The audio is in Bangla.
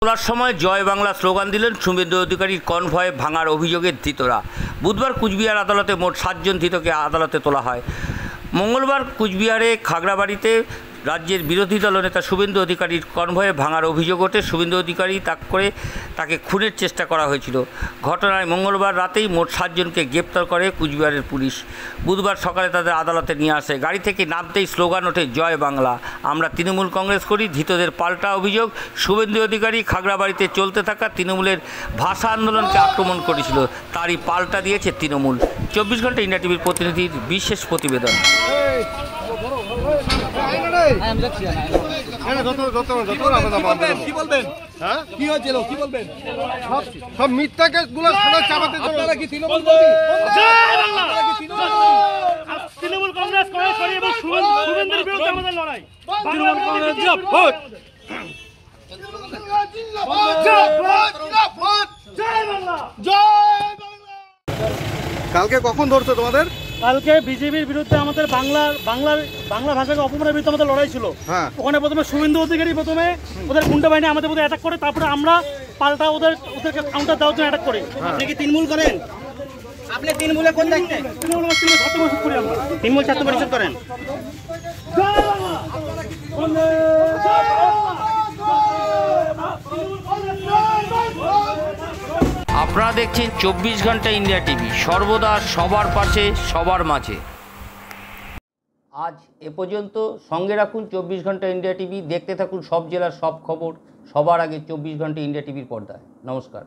তোলার সময় জয় বাংলা স্লোগান দিলেন শুভেন্দু অধিকারীর কনভয় ভাঙার অভিযোগের ধৃতরা। বুধবার কুচবিহার আদালতে মোট 7 জন ধৃতকে আদালতে তোলা হয়। মঙ্গলবার কুচবিহারে খাগড়াবাড়িতে রাজ্যের বিরোধী দলনেতা শুভেন্দু অধিকারীর কনভয়ে ভাঙার অভিযোগ ওঠে। শুভেন্দু অধিকারী তাকে খুনের চেষ্টা করা হয়েছিল। ঘটনায় মঙ্গলবার রাতেই মোট 7 জনকে গ্রেপ্তার করে কুচবিহারের পুলিশ। বুধবার সকালে তাদের আদালতে নিয়ে আসে। গাড়ি থেকে নামতেই স্লোগান ওঠে জয় বাংলা, আমরা তৃণমূল কংগ্রেস করি। ধৃতদের পাল্টা অভিযোগ, শুভেন্দু অধিকারী খাগড়াবাড়িতে চলতে থাকা তৃণমূলের ভাষা আন্দোলনকে আক্রমণ করেছিল, তারই পাল্টা দিয়েছে তৃণমূল। 24 ঘন্টা ইন্ডিয়া টিভির প্রতিনিধির বিশেষ প্রতিবেদন। সব মিথ্যা কেসগুলো চাপাতে তৃণমূল কংগ্রেস এবং শুভেন্দুর বিরুদ্ধে আমাদের লড়াই। তৃণমূল কংগ্রেস কালকে কখন ধরছো তোমাদের? কালকে বিজেপির বিরুদ্ধে আমাদের বাংলা ভাষাকে অপমানের বিরুদ্ধে আমাদের লড়াই ছিল। ওখানে প্রথমে শুভেন্দু অধিকারী ওদের গুন্ডা বাহিনী আমাদের মধ্যে অ্যাটাক করে, তারপরে আমরা পাল্টা ওদেরকে কাউন্টার দেওয়ার জন্য অ্যাটাক করি। আপনি কি তৃণমূল করেন? আপনি তৃণমূলে কোন দায়িত্বে? তৃণমূল ছাত্র পরিষদ করি আমরা। তৃণমূল ছাত্র পরিষদ করেন? আপনারা দেখছেন 24 ঘন্টা ইন্ডিয়া টিভি, সর্বদা সবার পাশে সবার মাঝে। আজ এ পর্যন্ত। সঙ্গে রাখুন 24 ঘন্টা ইন্ডিয়া টিভি। দেখতে থাকুন সব জেলার সব খবর সবার আগে 24 ঘন্টা ইন্ডিয়া টিভির পর্দায়। নমস্কার।